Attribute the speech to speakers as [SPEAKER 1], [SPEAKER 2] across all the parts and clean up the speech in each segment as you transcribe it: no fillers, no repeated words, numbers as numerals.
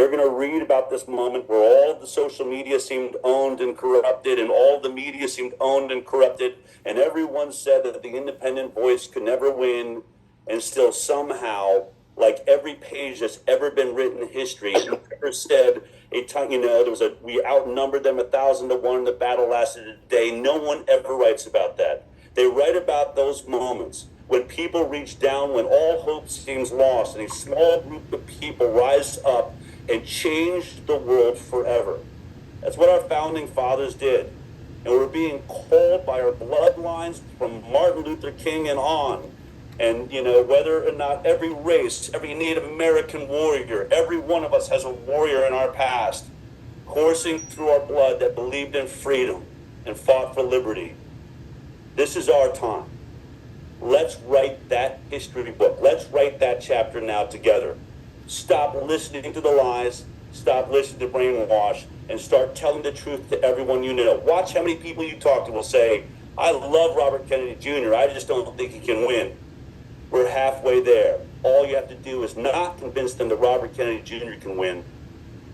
[SPEAKER 1] They're going to read about this moment where all of the social media seemed owned and corrupted, and all of the media seemed owned and corrupted, and everyone said that the independent voice could never win, and still somehow, like every page that's ever been written in history, never said a time, we outnumbered them 1,000-1. The battle lasted a day. No one ever writes about that. They write about those moments when people reach down, when all hope seems lost, and a small group of people rise up and change the world forever. That's what our founding fathers did. And we're being called by our bloodlines from Martin Luther King and on. And, whether or not every race, every Native American warrior, every one of us has a warrior in our past, coursing through our blood that believed in freedom and fought for liberty. This is our time. Let's write that history book. Let's write that chapter now together. Stop listening to the lies, stop listening to brainwash, and start telling the truth to everyone you know. Watch how many people you talk to will say, I love Robert Kennedy Jr., I just don't think he can win. We're halfway there. All you have to do is not convince them that Robert Kennedy Jr. can win.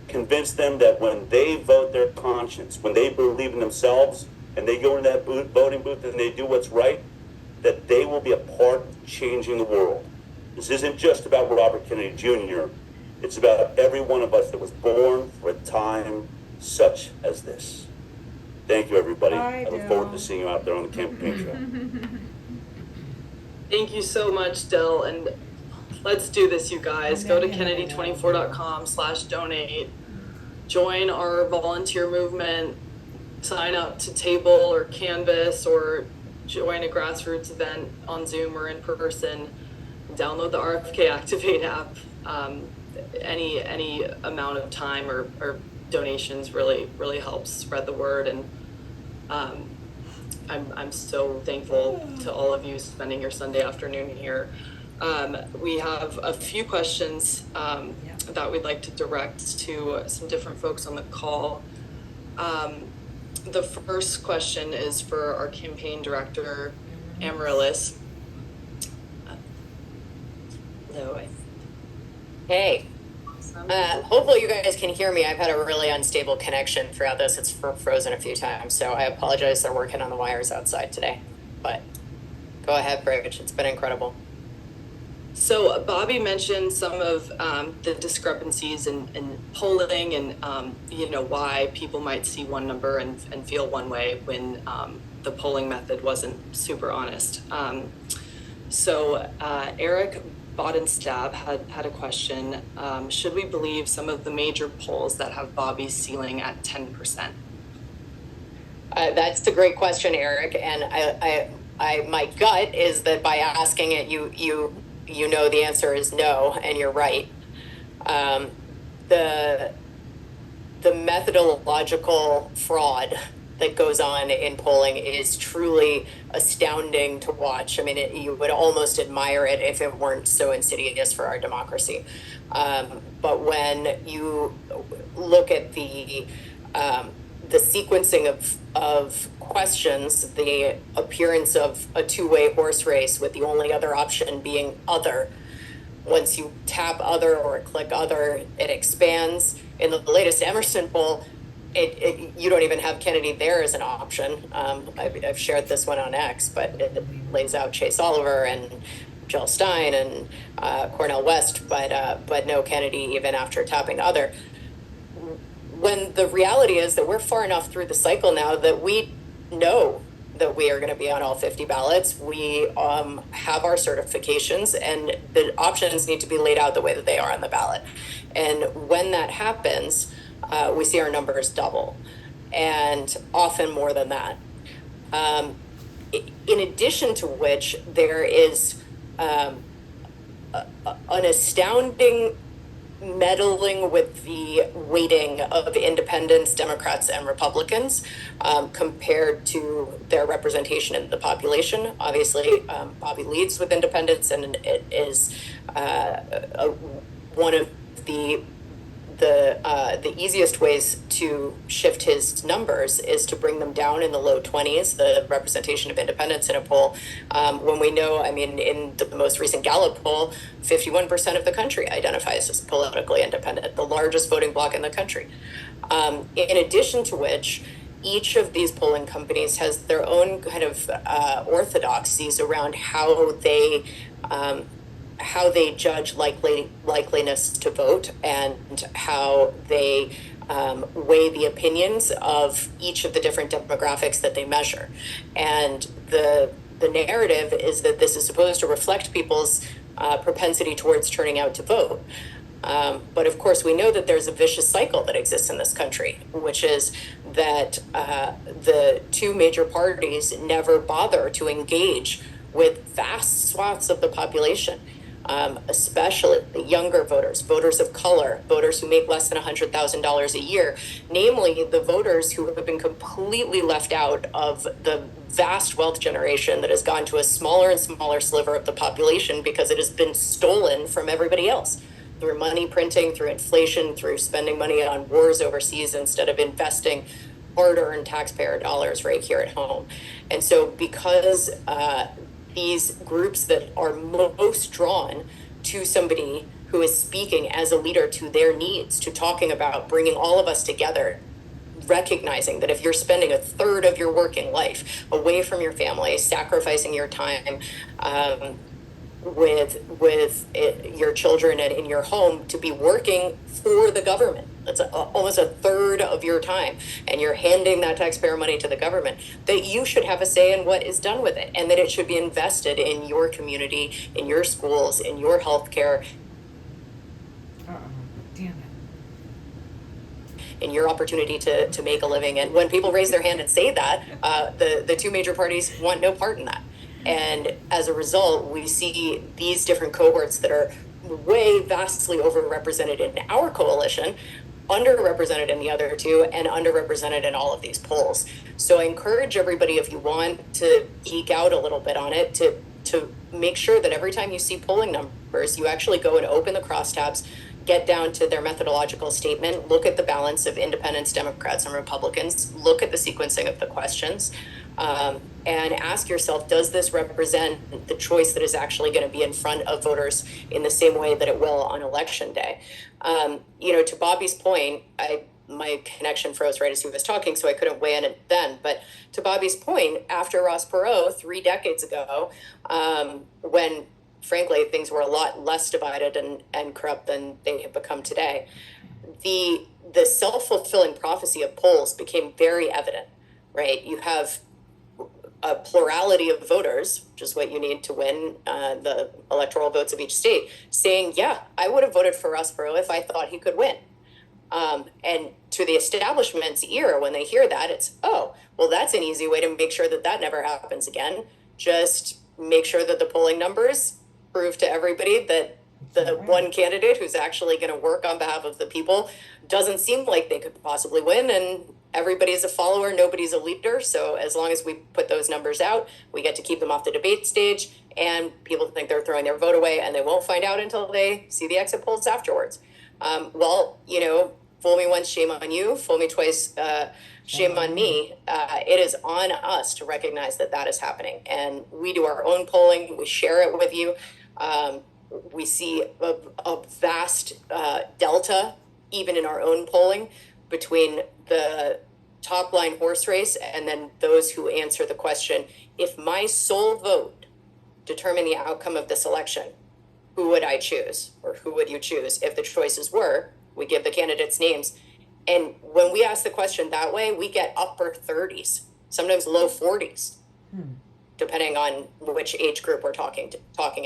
[SPEAKER 1] Convince them that when they vote their conscience, when they believe in themselves, and they go into that voting booth and they do what's right, that they will be a part of changing the world. This isn't just about Robert Kennedy Jr. It's about every one of us that was born for a time such as this. Thank you, everybody. I look forward to seeing you out there on the campaign trail.
[SPEAKER 2] Thank you so much, Dill. And let's do this, you guys. Go to kennedy24.com/donate. Join our volunteer movement. Sign up to table or canvas, or join a grassroots event on Zoom or in person. Download the RFK Activate app. Any amount of time or donations really helps spread the word, and I'm so thankful to all of you spending your Sunday afternoon here. We have a few questions that we'd like to direct to some different folks on the call. The first question is for our campaign director, Amaryllis. Hello.
[SPEAKER 3] Hey. Hopefully you guys can hear me. I've had a really unstable connection throughout this. It's frozen a few times, so I apologize. They're working on the wires outside today. But go ahead, Bridge. It's been incredible.
[SPEAKER 2] So Bobby mentioned some of the discrepancies in polling, and why people might see one number and feel one way when the polling method wasn't super honest. So Eric Bodenstab had a question. Should we believe some of the major polls that have Bobby's ceiling at 10%?
[SPEAKER 3] That's a great question, Eric. And I my gut is that by asking it, you know the answer is no, and you're right. The methodological fraud that goes on in polling is truly astounding to watch. I mean, you would almost admire it if it weren't so insidious for our democracy. But when you look at the sequencing of questions, the appearance of a two-way horse race with the only other option being other. Once you tap other or click other, it expands. In the latest Emerson poll, you don't even have Kennedy there as an option. I've shared this one on X, but it lays out Chase Oliver and Jill Stein and Cornel West, but no Kennedy even after tapping other. When the reality is that we're far enough through the cycle now that we know that we are going to be on all 50 ballots. We have our certifications, and the options need to be laid out the way that they are on the ballot. And when that happens, we see our numbers double, and often more than that. In addition to which, there is an astounding meddling with the weighting of independents, Democrats, and Republicans compared to their representation in the population. Obviously, Bobby leads with independents, and it is one of the the easiest ways to shift his numbers is to bring them down in the low 20s, the representation of independents in a poll. When we know, I mean, in the most recent Gallup poll, 51% of the country identifies as politically independent, the largest voting bloc in the country. In addition to which, each of these polling companies has their own kind of orthodoxies around how they judge likeliness to vote, and how they weigh the opinions of each of the different demographics that they measure. And the narrative is that this is supposed to reflect people's propensity towards turning out to vote. But of course, we know that there's a vicious cycle that exists in this country, which is that the two major parties never bother to engage with vast swaths of the population, especially the younger voters, voters of color, voters who make less than $100,000 a year, namely the voters who have been completely left out of the vast wealth generation that has gone to a smaller and smaller sliver of the population because it has been stolen from everybody else through money printing, through inflation, through spending money on wars overseas instead of investing hard-earned taxpayer dollars right here at home. And so because these groups that are most drawn to somebody who is speaking as a leader to their needs, to talking about bringing all of us together, recognizing that if you're spending a third of your working life away from your family, sacrificing your time with your children and in your home to be working for the government, that's almost a third of your time, and you're handing that taxpayer money to the government, that you should have a say in what is done with it, and that it should be invested in your community, in your schools, in your healthcare,
[SPEAKER 4] damn it,
[SPEAKER 3] in your opportunity to make a living. And when people raise their hand and say that, the two major parties want no part in that. And as a result, we see these different cohorts that are way vastly overrepresented in our coalition, underrepresented in the other two, and underrepresented in all of these polls. So I encourage everybody, if you want to geek out a little bit on it, to make sure that every time you see polling numbers, you actually go and open the crosstabs, get down to their methodological statement, look at the balance of independents, Democrats, and Republicans, look at the sequencing of the questions, and ask yourself, does this represent the choice that is actually going to be in front of voters in the same way that it will on election day? To Bobby's point, my connection froze right as he was talking, so I couldn't weigh in then. But to Bobby's point, after Ross Perot 3 decades ago, when frankly things were a lot less divided and corrupt than they have become today, the self-fulfilling prophecy of polls became very evident, right? You have a plurality of voters, which is what you need to win the electoral votes of each state, saying, yeah, I would have voted for Ross Perot if I thought he could win. And to the establishment's ear, when they hear that, it's, oh, well, that's an easy way to make sure that that never happens again. Just make sure that the polling numbers prove to everybody that the one candidate who's actually going to work on behalf of the people doesn't seem like they could possibly win, and everybody's a follower, nobody's a leader. So as long as we put those numbers out, we get to keep them off the debate stage, and people think they're throwing their vote away, and they won't find out until they see the exit polls afterwards. Fool me once, shame on you. Fool me twice, shame on me. It is on us to recognize that that is happening. And we do our own polling. We share it with you. We see a vast delta, even in our own polling, between the top line horse race and then those who answer the question, if my sole vote determined the outcome of this election, who would I choose? Or who would you choose? If the choices were, we give the candidates' names. And when we ask the question that way, we get upper 30s, sometimes low 40s, depending on which age group we're talking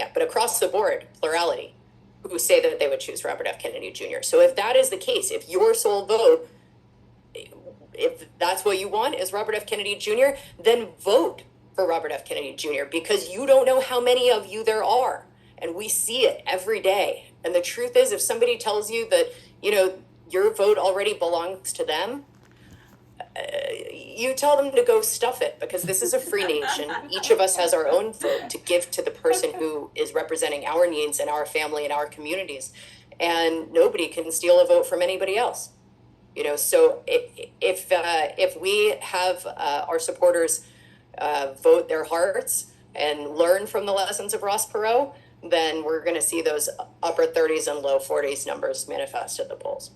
[SPEAKER 3] at. But across the board, plurality, who say that they would choose Robert F. Kennedy Jr. So if that is the case, if your sole vote, if that's what you want is Robert F. Kennedy Jr., then vote for Robert F. Kennedy Jr. because you don't know how many of you there are. And we see it every day. And the truth is, if somebody tells you that, your vote already belongs to them, you tell them to go stuff it, because this is a free nation. Each of us has our own vote to give to the person who is representing our needs and our family and our communities. and nobody can steal a vote from anybody else. You know, so if we have our supporters vote their hearts and learn from the lessons of Ross Perot, then we're going to see those upper 30s and low 40s numbers manifest at the polls.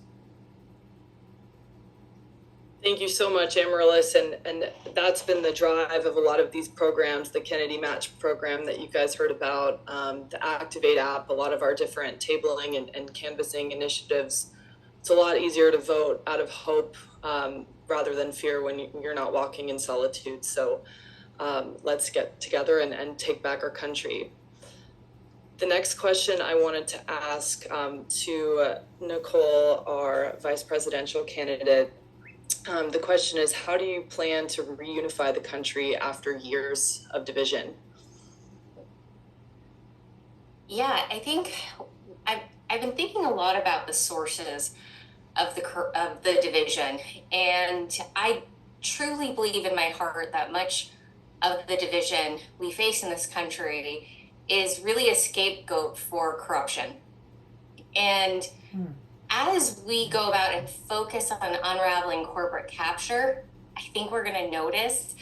[SPEAKER 2] Thank you so much, Amaryllis, and that's been the drive of a lot of these programs, the Kennedy Match program that you guys heard about, the Activate app, a lot of our different tabling and canvassing initiatives. It's a lot easier to vote out of hope rather than fear when you're not walking in solitude. So let's get together and take back our country. The next question I wanted to ask to Nicole, our vice presidential candidate. The question is, how do you plan to reunify the country after years of division?
[SPEAKER 4] Yeah, I think I've been thinking a lot about the sources of the division, and I truly believe in my heart that much of the division we face in this country is really a scapegoat for corruption. And as we go about and focus on unraveling corporate capture, I think we're going to notice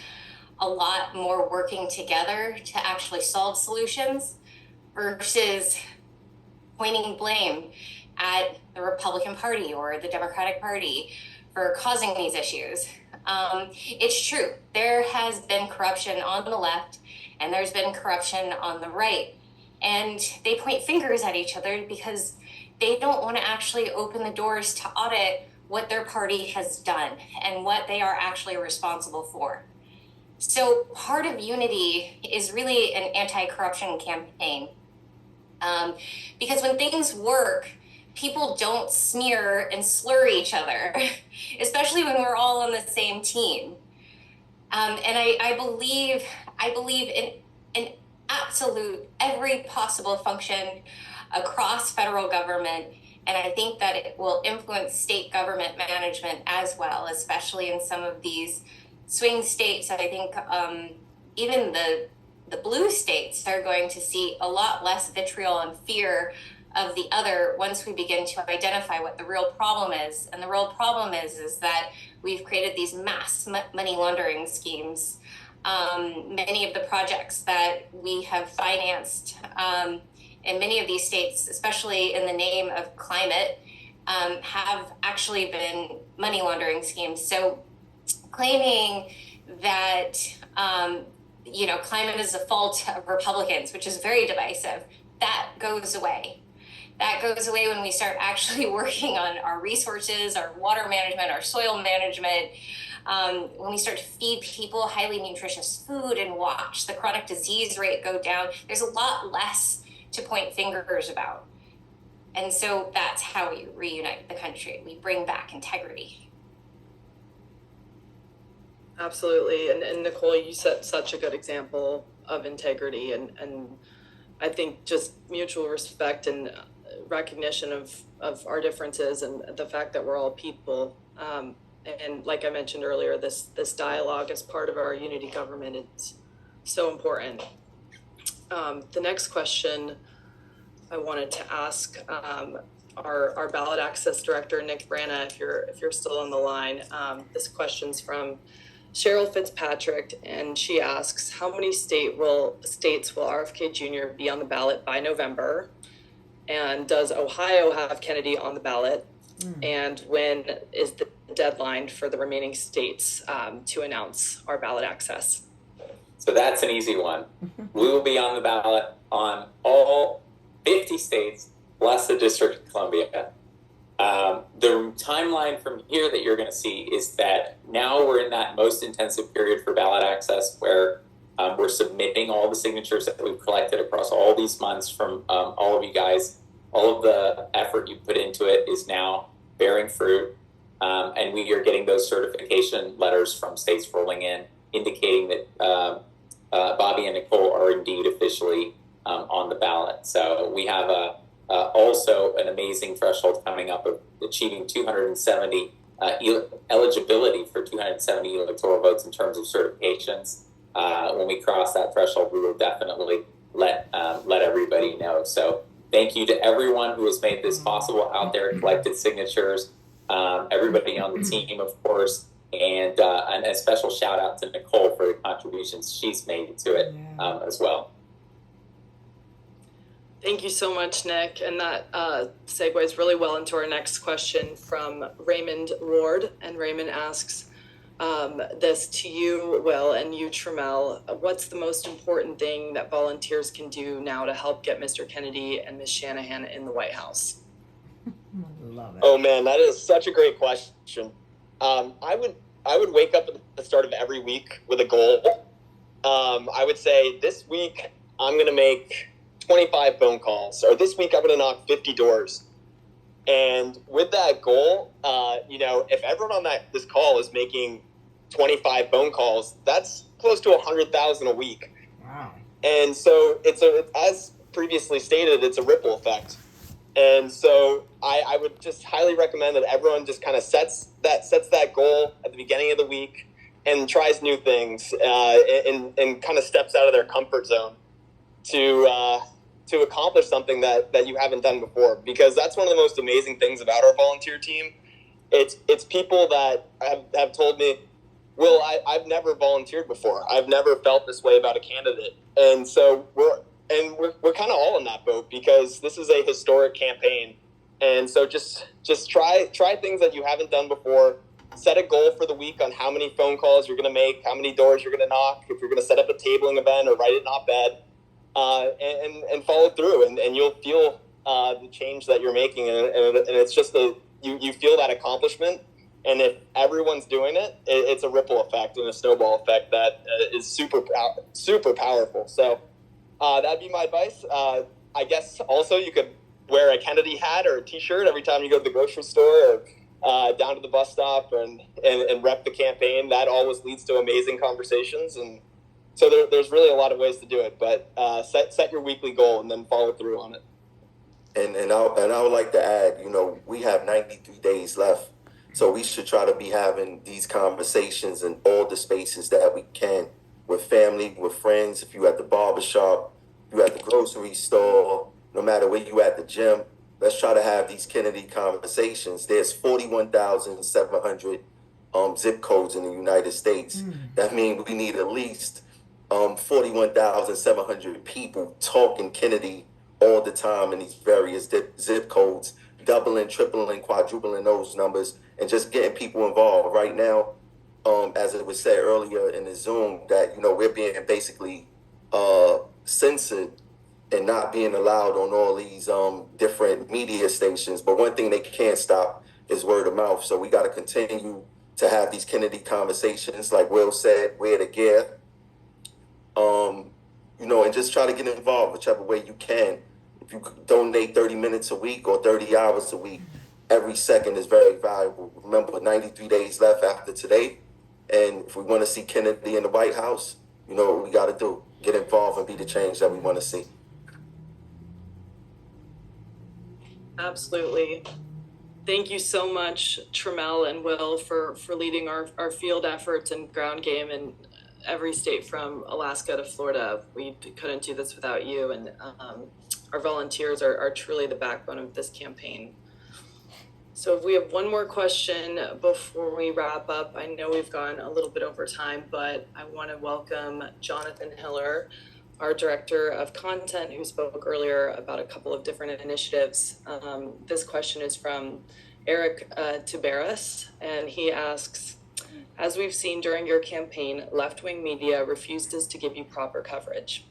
[SPEAKER 4] a lot more working together to actually solve solutions versus pointing blame at the Republican Party or the Democratic Party for causing these issues. It's true, there has been corruption on the left and there's been corruption on the right. And they point fingers at each other because they don't want to actually open the doors to audit what their party has done and what they are actually responsible for. So part of unity is really an anti-corruption campaign. Because when things work, people don't smear and slur each other, especially when we're all on the same team. And I believe in absolute every possible function across federal government, and I think that it will influence state government management as well, especially in some of these swing states. I think even the blue states are going to see a lot less vitriol and fear of the other once we begin to identify what the real problem is. And the real problem is that we've created these mass money laundering schemes. Many of the projects that we have financed in many of these states, especially in the name of climate, have actually been money laundering schemes. So claiming that climate is the fault of Republicans, which is very divisive, that goes away. That goes away when we start actually working on our resources, our water management, our soil management, when we start to feed people highly nutritious food and watch the chronic disease rate go down. There's a lot less to point fingers about. And so that's how we reunite the country. We bring back integrity.
[SPEAKER 2] Absolutely. And Nicole, you set such a good example of integrity and I think just mutual respect and recognition of our differences and the fact that we're all people. And like I mentioned earlier, this dialogue as part of our unity government is so important. The next question I wanted to ask our ballot access director, Nick Brana, if you're still on the line. This question's from Cheryl Fitzpatrick, and she asks, how many states will RFK Jr. be on the ballot by November? And does Ohio have Kennedy on the ballot? And when is the deadline for the remaining states to announce our ballot access?
[SPEAKER 5] So that's an easy one. We will be on the ballot on all 50 states, plus the District of Columbia. The timeline from here that you're going to see is that now we're in that most intensive period for ballot access where we're submitting all the signatures that we've collected across all these months from all of you guys. All of the effort you put into it is now bearing fruit. And we are getting those certification letters from states rolling in, indicating that Bobby and Nicole are indeed officially on the ballot. So we have also an amazing threshold coming up of achieving 270 eligibility for 270 electoral votes in terms of certifications. When we cross that threshold, we will definitely let everybody know. So Thank you to everyone who has made this possible out there, collected signatures, everybody on the team, of course, and a special shout out to Nicole for the contributions she's made to it as well.
[SPEAKER 2] Thank you so much, Nick. And that segues really well into our next question from Raymond Ward. And Raymond asks this to you, Will, and you, Trammell. What's the most important thing that volunteers can do now to help get Mr. Kennedy and Ms. Shanahan in the White House?
[SPEAKER 6] Love it.
[SPEAKER 7] Oh man, that is such a great question. I would wake up at the start of every week with a goal. I would say this week I'm going to make 25 phone calls, or this week I'm going to knock 50 doors. And with that goal, if everyone on this call is making 25 phone calls, that's close to 100,000 a week.
[SPEAKER 6] Wow.
[SPEAKER 7] And so as previously stated, it's a ripple effect. And so I would just highly recommend that everyone just kind of sets that goal at the beginning of the week and tries new things and kind of steps out of their comfort zone to accomplish something that you haven't done before, because that's one of the most amazing things about our volunteer team. It's people that have told me, Will, I've never volunteered before. I've never felt this way about a candidate. And so we're kind of all in that boat, because this is a historic campaign. And so just try things that you haven't done before. Set a goal for the week on how many phone calls you're going to make, how many doors you're going to knock, if you're going to set up a tabling event or write an op-ed. And follow through, and you'll feel the change that you're making, and it's just you feel that accomplishment. And if everyone's doing it, it's a ripple effect and a snowball effect that is super powerful. So that'd be my advice. I guess also you could wear a Kennedy hat or a T-shirt every time you go to the grocery store or down to the bus stop and rep the campaign. That always leads to amazing conversations. And so there's really a lot of ways to do it, but set your weekly goal and then follow through on it.
[SPEAKER 8] And I would like to add, we have 93 days left, so we should try to be having these conversations in all the spaces that we can, with family, with friends. If you at the barbershop, if you at the grocery store, no matter where you at the gym, let's try to have these Kennedy conversations. There's 41,700 zip codes in the United States. That means we need at least 41,700 people talking Kennedy all the time in these various zip codes, doubling, tripling, quadrupling those numbers, and just getting people involved. Right now, as it was said earlier in the Zoom, that we're being basically censored and not being allowed on all these different media stations. But one thing they can't stop is word of mouth. So we got to continue to have these Kennedy conversations, like Will said, wear the gear. And just try to get involved whichever way you can. If you donate 30 minutes a week or 30 hours a week, every second is very valuable. Remember, 93 days left after today. And if we want to see Kennedy in the White House, what we got to do. Get involved and be the change that we want to see.
[SPEAKER 2] Absolutely. Thank you so much, Trammell and Will, for leading our field efforts and ground game in every state from Alaska to Florida. We couldn't do this without you, and our volunteers are truly the backbone of this campaign. So if we have one more question before we wrap up, I know we've gone a little bit over time, but I want to welcome Jonathan Hiller, our director of content, who spoke earlier about a couple of different initiatives. This question is from Eric Tiberis, and he asks, as we've seen during your campaign, left-wing media refuses to give you proper coverage.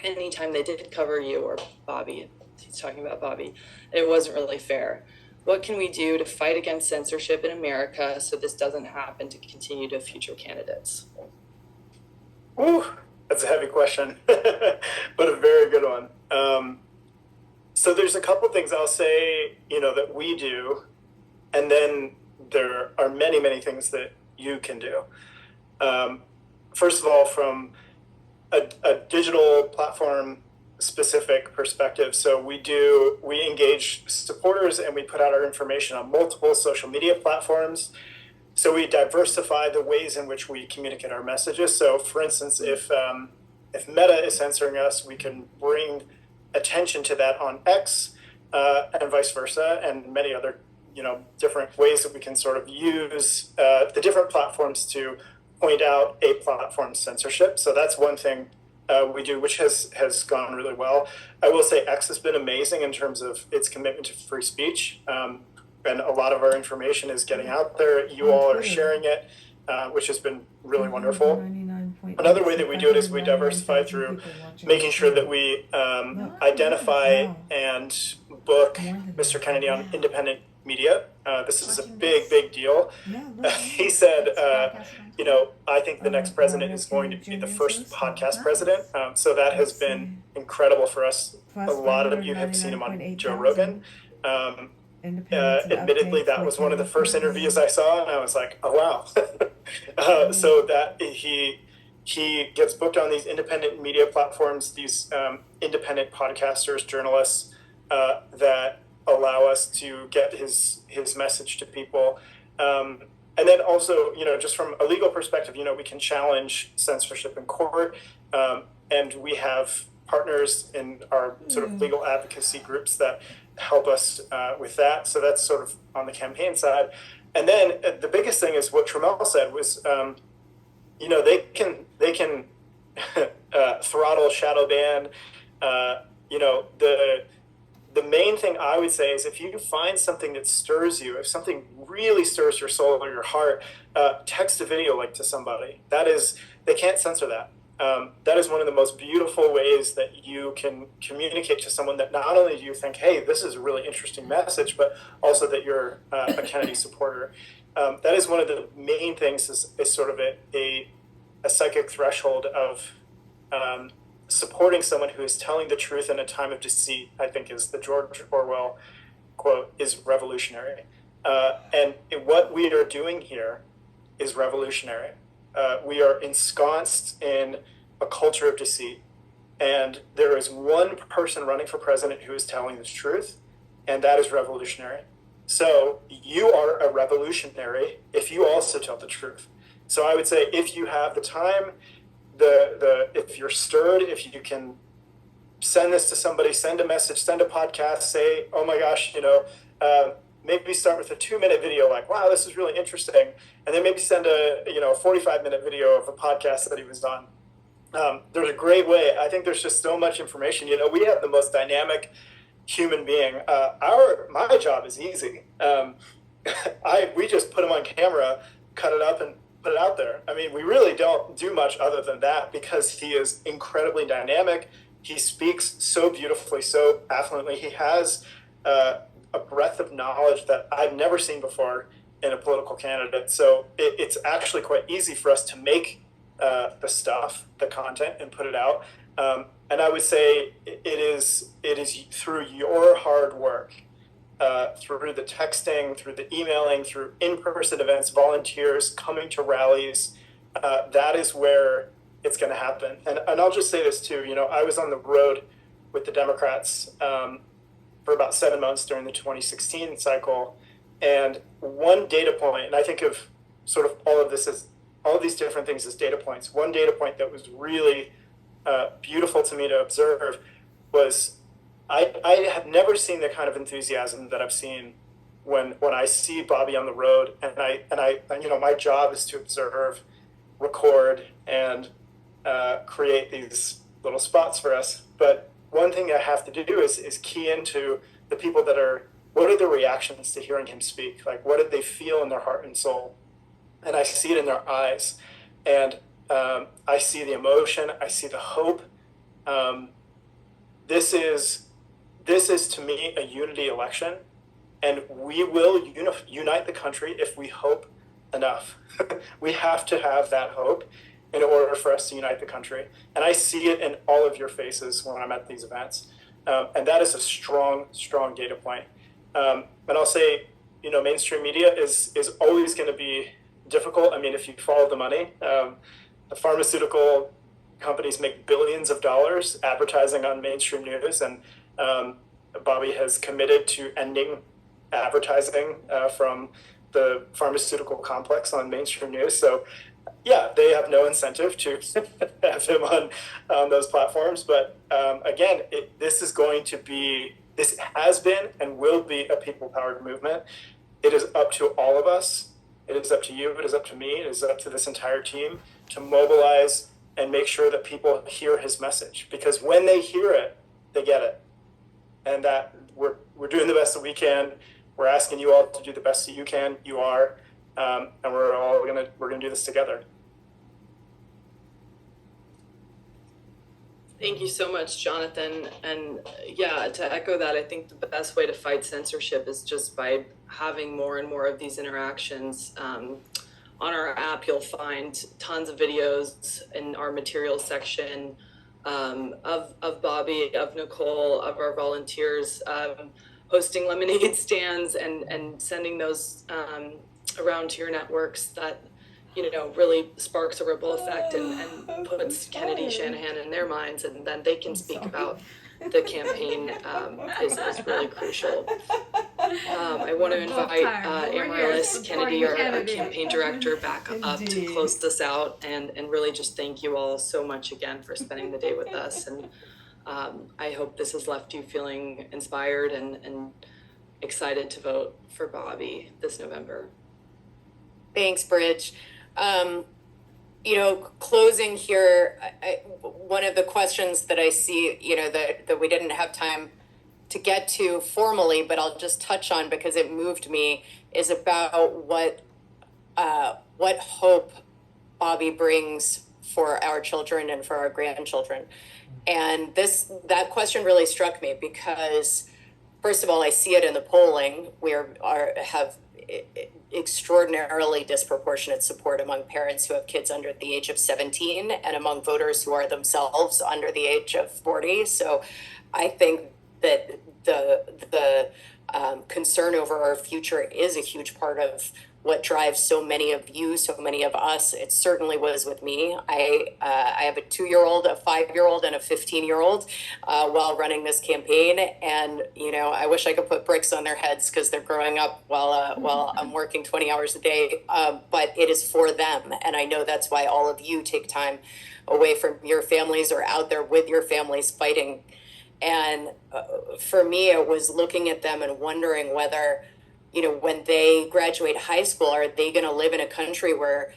[SPEAKER 2] Anytime they did cover you, or Bobby, he's talking about Bobby, it wasn't really fair. What can we do to fight against censorship in America so this doesn't happen to continue to future candidates?
[SPEAKER 9] Ooh, that's a heavy question, but a very good one. So there's a couple things I'll say, that we do, and then there are many, many things that you can do. First of all, from a digital platform specific perspective. So we engage supporters and we put out our information on multiple social media platforms. So we diversify the ways in which we communicate our messages. So for instance, if Meta is censoring us, we can bring attention to that on X, and vice versa, and many other, different ways that we can sort of use the different platforms to point out a platform's censorship. So that's one thing we do, which has gone really well. I will say X has been amazing in terms of its commitment to free speech, and a lot of our information is getting out there. You all are sharing it, which has been really wonderful. Another way that we do it is we diversify through making sure that we identify and book Mr. Kennedy on independent media. This is a big deal. He said, I think the next president is going to be the first podcast president. So that has been incredible for us. A lot of you have seen him on Joe Rogan. Admittedly, that was one of the first interviews I saw, and I was like, oh wow. So that he gets booked on these independent media platforms, these independent podcasters, journalists that allow us to get his message to people. And then also, just from a legal perspective, we can challenge censorship in court, and we have partners in our sort of legal advocacy groups that help us with that. So that's sort of on the campaign side. And then the biggest thing is what Trammell said was, they can throttle, shadow ban. The main thing I would say is if you find something that stirs you, if something really stirs your soul or your heart, text a video link to somebody. They can't censor that. That is one of the most beautiful ways that you can communicate to someone that not only do you think, hey, this is a really interesting message, but also that you're a Kennedy supporter. That is one of the main things is sort of a psychic threshold of supporting someone who is telling the truth in a time of deceit, I think is the George Orwell quote, is revolutionary. And what we are doing here is revolutionary. We are ensconced in a culture of deceit. And there is one person running for president who is telling the truth, and that is revolutionary. So you are a revolutionary if you also tell the truth. So I would say if you have the time, if you're stirred, if you can send this to somebody, send a message, send a podcast, say, oh my gosh, maybe start with a 2-minute video like, wow, this is really interesting. And then maybe send a 45-minute video of a podcast that he was on. There's a great way. I think there's just so much information. We have the most dynamic human being. My job is easy. We just put him on camera, cut it up, and put it out there. I mean, we really don't do much other than that because he is incredibly dynamic. He speaks so beautifully, so affluently. He has a breadth of knowledge that I've never seen before in a political candidate. So it's actually quite easy for us to make the stuff, the content, and put it out. And I would say it is through your hard work, through the texting, through the emailing, through in-person events, volunteers coming to rallies. That is where it's going to happen. And I'll just say this too. I was on the road with the Democrats for about 7 months during the 2016 cycle. And one data point, and I think of sort of all of these different things as data points. One data point that was really beautiful to me to observe was I have never seen the kind of enthusiasm that I've seen when I see Bobby on the road, and I my job is to observe, record, and create these little spots for us. But one thing I have to do is key into the people what are their reactions to hearing him speak? Like, what did they feel in their heart and soul? And I see it in their eyes, and I see the emotion, I see the hope. This is to me a unity election, and we will unite the country if we hope enough. We have to have that hope in order for us to unite the country. And I see it in all of your faces when I'm at these events. And that is a strong, strong data point. And I'll say, mainstream media is always going to be difficult. I mean, if you follow the money, the pharmaceutical companies make billions of dollars advertising on mainstream news, and Bobby has committed to ending advertising from the pharmaceutical complex on mainstream news. So yeah, they have no incentive to have him on those platforms. But again, this has been and will be a people-powered movement. It is up to all of us. It is up to you. It is up to me. It is up to this entire team to mobilize and make sure that people hear his message. Because when they hear it, they get it. And that we're doing the best that we can. We're asking you all to do the best that you can. You are, and we're gonna do this together.
[SPEAKER 2] Thank you so much, Jonathan. And yeah, to echo that, I think the best way to fight censorship is just by having more and more of these interactions. On our app, you'll find tons of videos in our materials section of Bobby, of Nicole, of our volunteers hosting lemonade stands and sending those around to your networks that, you know, really sparks a ripple effect and puts Kennedy Shanahan in their minds, and then they can speak about the campaign is really crucial. I want to invite Amaryllis Kennedy, our campaign director, back up to close this out and really just thank you all so much again for spending the day with us. And I hope this has left you feeling inspired and excited to vote for Bobby this November.
[SPEAKER 3] Thanks, Bridge. You know, closing here, one of the questions that I see, you know, that we didn't have time to get to formally, but I'll just touch on because it moved me, is about what hope Bobby brings for our children and for our grandchildren. And that question really struck me because, first of all, I see it in the polling. We have extraordinarily disproportionate support among parents who have kids under the age of 17 and among voters who are themselves under the age of 40. So I think that the concern over our future is a huge part of what drives so many of you, so many of us. It certainly was with me. I have a 2-year-old, a 5-year-old, and a 15-year-old while running this campaign. And, you know, I wish I could put bricks on their heads because they're growing up while I'm working 20 hours a day. But it is for them. And I know that's why all of you take time away from your families or out there with your families fighting. And for me, it was looking at them and wondering whether, you know, when they graduate high school, are they going to live in a country where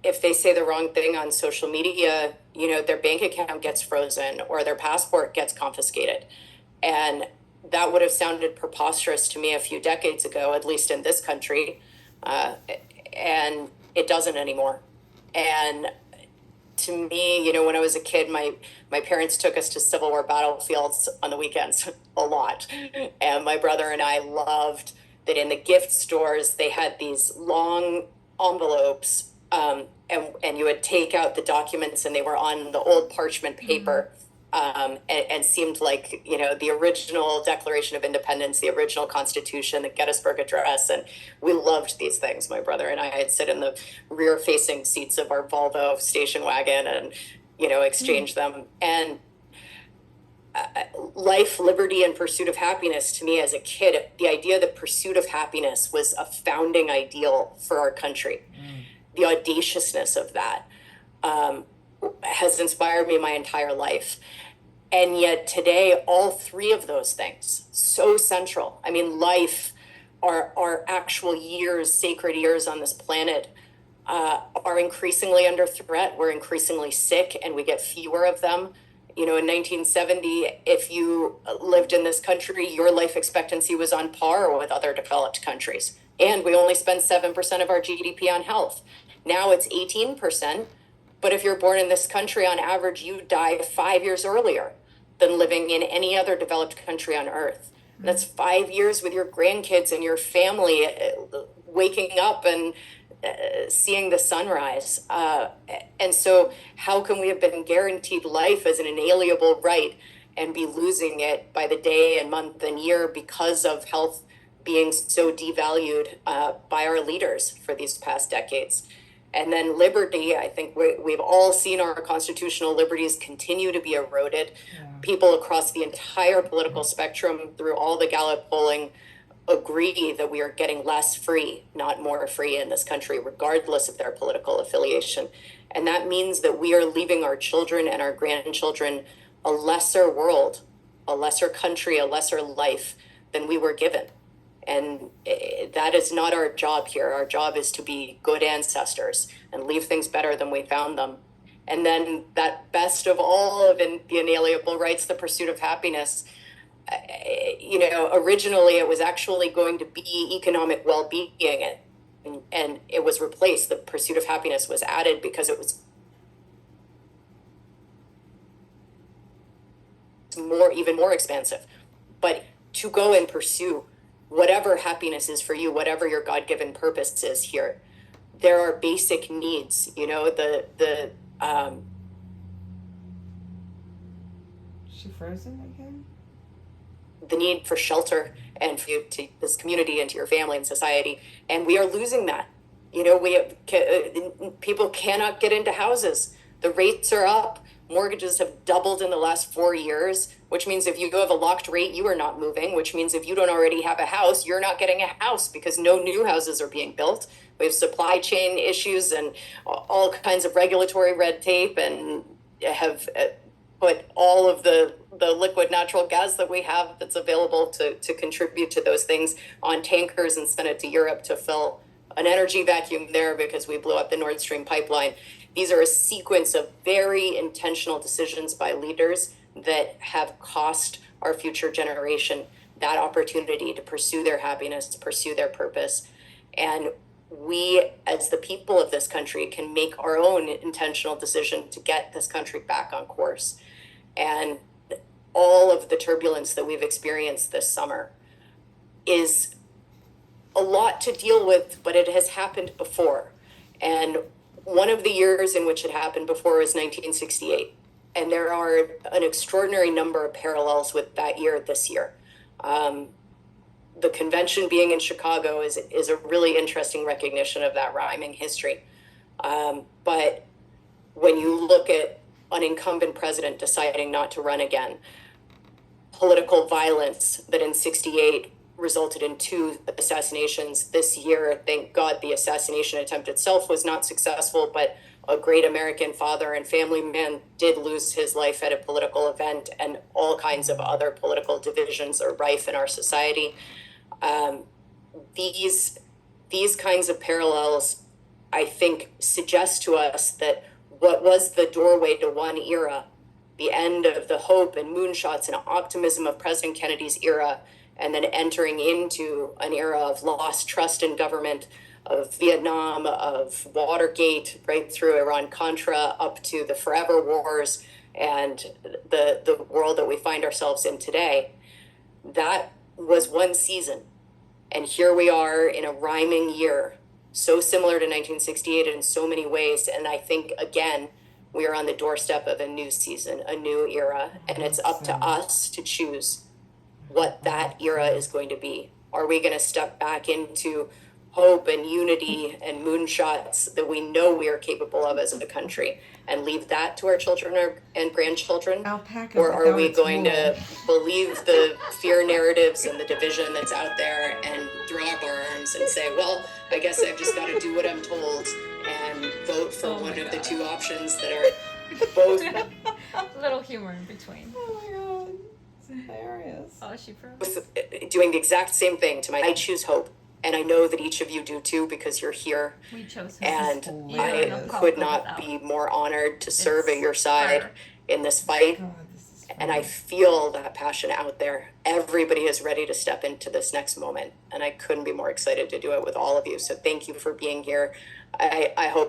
[SPEAKER 3] if they say the wrong thing on social media, you know, their bank account gets frozen or their passport gets confiscated? And that would have sounded preposterous to me a few decades ago, at least in this country. And it doesn't anymore. And to me, you know, when I was a kid, my parents took us to Civil War battlefields on the weekends a lot. And my brother and I loved that in the gift stores, they had these long envelopes and you would take out the documents and they were on the old parchment paper and seemed like, you know, the original Declaration of Independence, the original Constitution, the Gettysburg Address. And we loved these things. My brother and I'd sit in the rear facing seats of our Volvo station wagon and, you know, exchange them. And life, liberty, and pursuit of happiness, to me as a kid, the idea that pursuit of happiness was a founding ideal for our country, the audaciousness of that has inspired me my entire life. And yet today, all three of those things, so central. I mean, life, our actual years, sacred years on this planet, are increasingly under threat. We're increasingly sick and we get fewer of them. You know, in 1970, if you lived in this country, your life expectancy was on par with other developed countries. And we only spend 7% of our GDP on health. Now it's 18%. But if you're born in this country, on average, you die 5 years earlier than living in any other developed country on earth. And that's 5 years with your grandkids and your family waking up and seeing the sunrise. And so how can we have been guaranteed life as an inalienable right and be losing it by the day and month and year because of health being so devalued by our leaders for these past decades? And then liberty, I think we've all seen our constitutional liberties continue to be eroded. Yeah. People across the entire political spectrum through all the Gallup polling agree that we are getting less free, not more free in this country, regardless of their political affiliation. And that means that we are leaving our children and our grandchildren a lesser world, a lesser country, a lesser life than we were given. And that is not our job here. Our job is to be good ancestors and leave things better than we found them. And then that best of all of the inalienable rights, the pursuit of happiness, originally it was actually going to be economic well-being, and it was replaced. The pursuit of happiness was added because it was even more expansive. But to go and pursue whatever happiness is for you, whatever your God-given purpose is here, there are basic needs,
[SPEAKER 6] She frozen again?
[SPEAKER 3] the need for shelter and for you, to this community and to your family and society. And we are losing that. People cannot get into houses. The rates are up. Mortgages have doubled in the last 4 years, which means if you have a locked rate, you are not moving, which means if you don't already have a house, you're not getting a house because no new houses are being built. We have supply chain issues and all kinds of regulatory red tape, and have put all of the liquid natural gas that we have that's available to contribute to those things on tankers and send it to Europe to fill an energy vacuum there because we blew up the Nord Stream pipeline. These are a sequence of very intentional decisions by leaders that have cost our future generation that opportunity to pursue their happiness, to pursue their purpose. And we, as the people of this country, can make our own intentional decision to get this country back on course. And all of the turbulence that we've experienced this summer is a lot to deal with, but it has happened before. And one of the years in which it happened before was 1968. And there are an extraordinary number of parallels with that year this year. The convention being in Chicago is a really interesting recognition of that rhyming history. But when you look at an incumbent president deciding not to run again, political violence that in 68 resulted in 2 assassinations this year. Thank God the assassination attempt itself was not successful, but a great American father and family man did lose his life at a political event, and all kinds of other political divisions are rife in our society. These kinds of parallels, I think, suggest to us that what was the doorway to one era, the end of the hope and moonshots and optimism of President Kennedy's era, and then entering into an era of lost trust in government, of Vietnam, of Watergate, right through Iran-Contra, up to the forever wars and the world that we find ourselves in today. That was one season. And here we are in a rhyming year, so similar to 1968 in so many ways. And I think, again, we are on the doorstep of a new season, a new era, and it's up to us to choose what that era is going to be. Are we going to step back into hope and unity and moonshots that we know we are capable of as a country and leave that to our children and grandchildren?
[SPEAKER 6] Alpaca
[SPEAKER 3] Or are we
[SPEAKER 6] without its
[SPEAKER 3] going to
[SPEAKER 6] wool.
[SPEAKER 3] believe the fear narratives and the division that's out there and throw up our arms and say, well, I guess I've just got to do what I'm told and vote for one of the 2 options that are both
[SPEAKER 10] Little humor in between.
[SPEAKER 6] Oh my god. It's hilarious.
[SPEAKER 10] Oh, she froze.
[SPEAKER 3] doing the exact same thing to I choose hope. And I know that each of you do too, because you're here.
[SPEAKER 10] We chose
[SPEAKER 3] And
[SPEAKER 10] You
[SPEAKER 3] I
[SPEAKER 10] don't know
[SPEAKER 3] could
[SPEAKER 10] Papa
[SPEAKER 3] not
[SPEAKER 10] without.
[SPEAKER 3] be more honored to serve
[SPEAKER 10] It's
[SPEAKER 3] at your side
[SPEAKER 10] her.
[SPEAKER 3] in this fight.
[SPEAKER 6] God, this is
[SPEAKER 3] And I feel that passion out there. Everybody is ready to step into this next moment. And I couldn't be more excited to do it with all of you. So thank you for being here. I hope